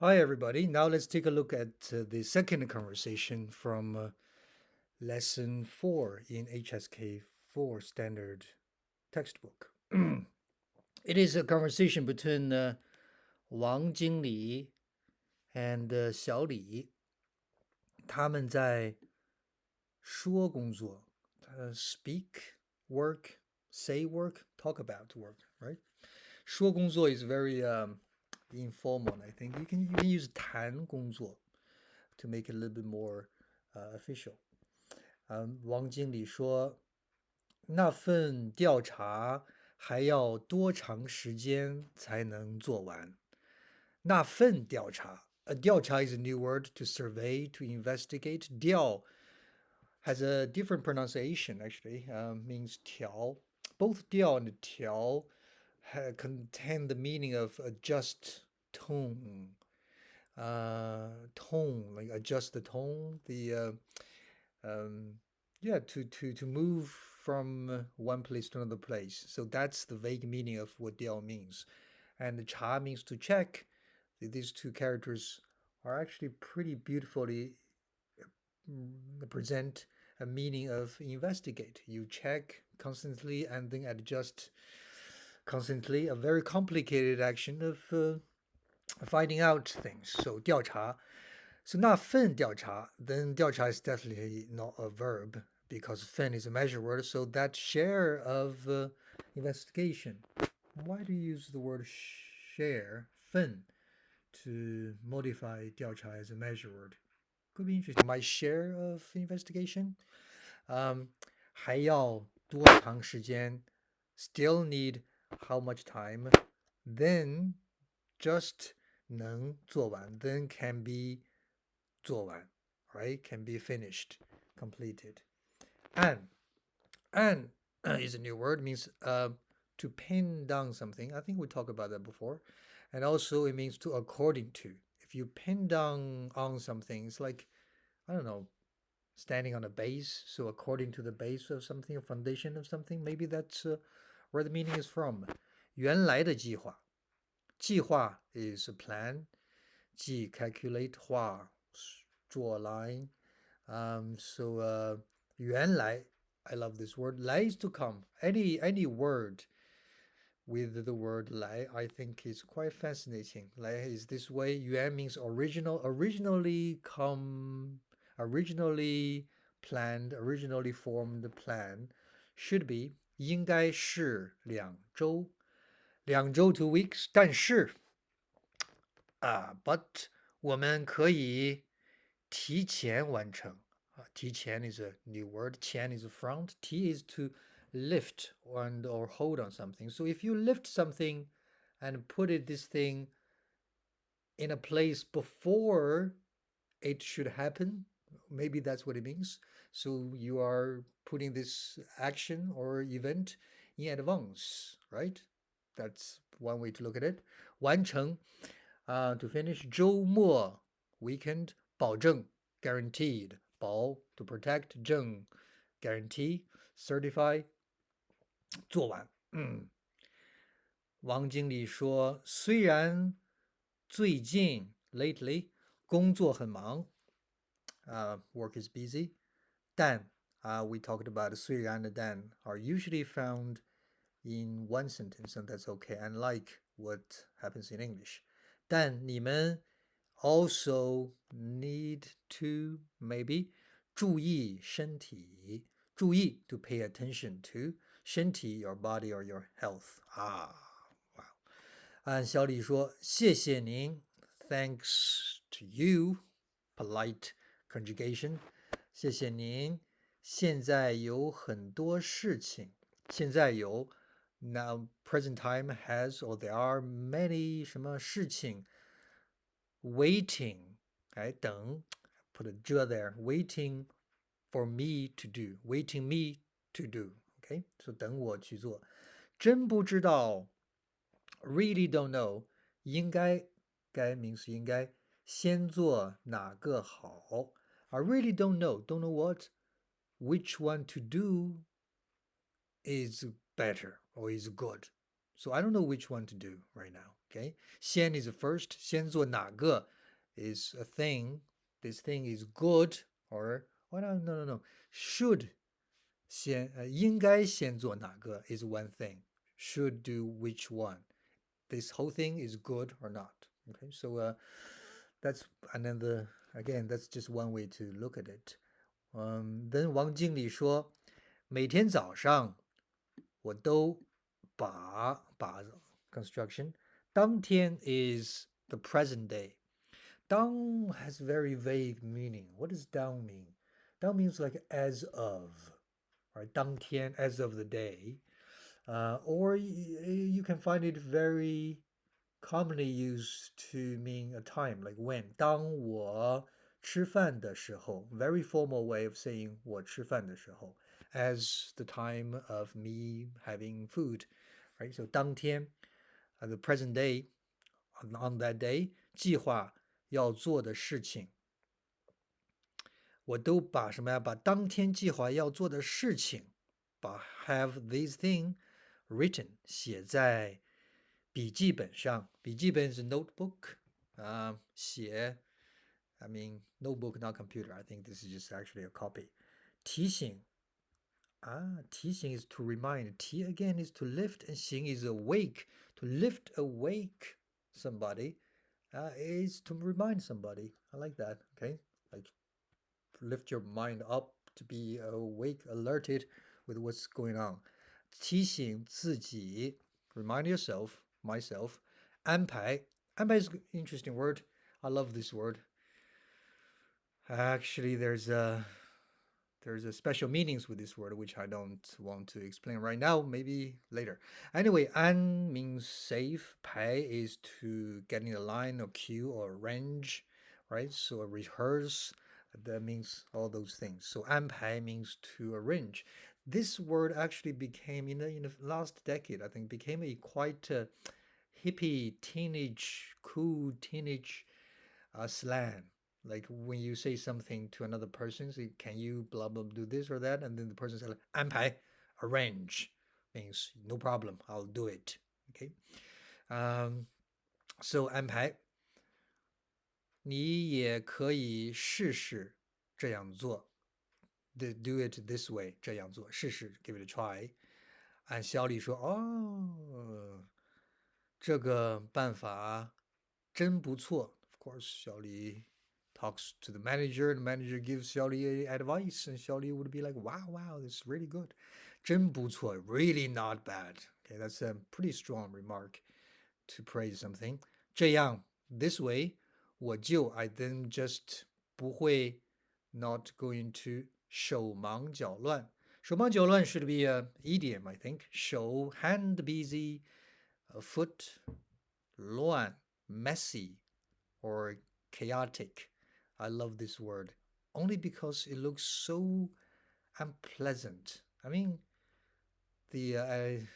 Hi, everybody. Now let's take a look at the second conversation from lesson 4 in HSK 4 standard textbook. It is a conversation between Wang Jingli and Xiao Li. 他们在说工作，speak, work, say work, talk about work, right? 说工作 is very informal. I think you can use 谈工作 to make it a little bit more official. 王经理说，那份调查还要多长时间才能做完？那份调查调查 is a new word to survey, to investigate. 调 has a different pronunciation actually, means 调. Both 调 and 调 contain the meaning of adjust tone, tone, like adjust the tone, um, yeah, to move from one place to another place. So that's the vague meaning of what diao means. And the cha means to check. These two characters are actually pretty beautifully present a meaning of investigate. You check constantly and then adjust constantly. A very complicated action of finding out things. So 调查 so not fin 调查, then 调查 is definitely not a verb because fin is a measure word. So that share of investigation. Why do you use the word share, fin, to modify 调查 as a measure word? Could be interesting. My share of investigation. 还要多长时间? Still need how much time? Then just 能做完 then can be 做完 right? Can be finished, completed. And is a new word, means to pin down something. I think we talked about that before. And also it means to according to. If you pin down on something, it's like, I don't know, standing on a base. So according to the base of something, a foundation of something, maybe that's where the meaning is from. 原来的计划，计划 is a plan. 计 calculate 画 draw a line. So 原来 I love this word. 来 is to come. Any word with the word 来 I think is quite fascinating. 来 is this way. 原 means original, originally planned, originally formed plan. Should be 应该是2周，2周 2 weeks. 但是but 我们可以提前完成。提前 is a new word. 前 is a front. T is to lift and or hold on something. So if you lift something and put this thing in a place before it should happen, maybe that's what it means. So you are putting this action or event in advance, right? That's one way to look at it. 完成 to finish. 周末 weekend. 保证 guaranteed. 保 to protect. 证 guarantee. Certify. 做完。王经理说，虽然最近 lately 工作很忙，work is busy，但we talked about 虽然 and then are usually found in one sentence, and that's okay, unlike what happens in English. 但你们 also need to maybe 注意身体，注意 to pay attention to 身体 your body or your health 哇！按小李说，谢谢您，thanks to you, polite conjugation，谢谢您。现在有很多事情，现在有 now present time has or there are many 什么事情 waiting，哎，等 put a 这 there waiting for me to do, waiting me to do. Okay, so 等我去做。真不知道 really don't know 应该 means 应该先做哪个好。I really don't know what, which one to do is better or is good. So I don't know which one to do right now. Okay, 先 is first. 先做哪个 is a thing. This thing is good or no. Should 先应该先做哪个 is one thing. Should do which one. This whole thing is good or not. Okay, so that's and then again that's just one way to look at it. Then 王经理说，每天早上我都把 construction. 当天 is the present day. 当 has very vague meaning. What does 当 mean? 当 means like as of, right? 当天 as of the day. Or you can find it very commonly used to mean a time, like when. 当我吃饭的时候, very formal way of saying 我吃饭的时候, as the time of me having food, right? So 当天, the present day, on that day, 计划要做的事情，我都把什么呀？把当天计划要做的事情，把 have this thing written 写在笔记本上。笔记本是 notebook 写 I mean notebook not computer. I think this is just actually a copy. 提醒提醒 is to remind. 提 again is to lift, and 醒 is awake. To lift awake somebody is to remind somebody. I like that. Okay, like lift your mind up to be awake, alerted with what's going on. 提醒自己 remind yourself, myself. 安排 is an interesting word. I love this word. Actually, there's a special meanings with this word which I don't want to explain right now, maybe later. Anyway, 安 means safe. 排 is to get in a line or queue or arrange, right? So rehearse, that means all those things. So 安排 means to arrange. This word actually became in the last decade, I think, became a quite hippie, cool teenage slang. Like when you say something to another person, say, can you blah blah do this or that? And then the person says, 安排, arrange, means no problem, I'll do it. Okay. So 安排，你也可以试试这样做。Do it this way，这样做，试试，give it a try。按小李说，哦，这个办法真不错。Of course, 小李 talks to the manager, and the manager gives 小李 advice, and 小李 would be like, wow, this is really good. 真不错, really not bad. Okay, that's a pretty strong remark to praise something. 这样 this way, 我就 I then just 不会 not going to 手忙脚乱。手忙脚乱 should be a idiom, I think. 手 hand busy, foot 乱 messy or chaotic. I love this word only because it looks so unpleasant. I mean, the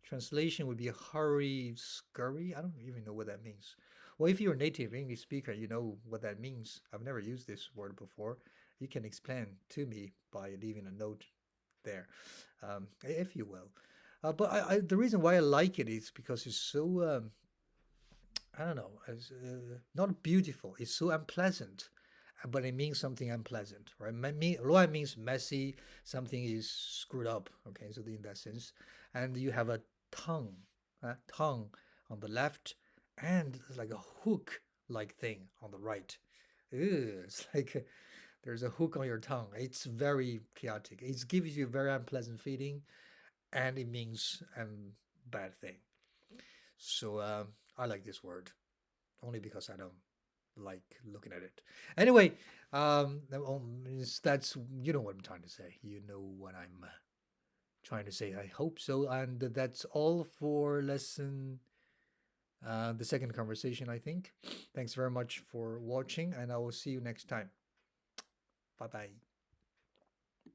translation would be hurry, scurry. I don't even know what that means. Well, if you're a native English speaker, you know what that means. I've never used this word before. You can explain to me by leaving a note there, if you will. But the reason why I like it is because it's so I don't know, it's not beautiful. It's so unpleasant, but it means something unpleasant, right? Luan means messy. Something is screwed up. Okay, so in that sense, and you have a tongue, tongue on the left, and like a hook-like thing on the right. Ew, it's like there's a hook on your tongue. It's very chaotic. It gives you a very unpleasant feeling, and it means a bad thing. So I like this word only because I don't like looking at it. Anyway, that's you know what I'm trying to say. You know what I'm trying to say. I hope so. And that's all for lesson. The second conversation, I think. Thanks very much for watching, and I will see you next time. Bye bye.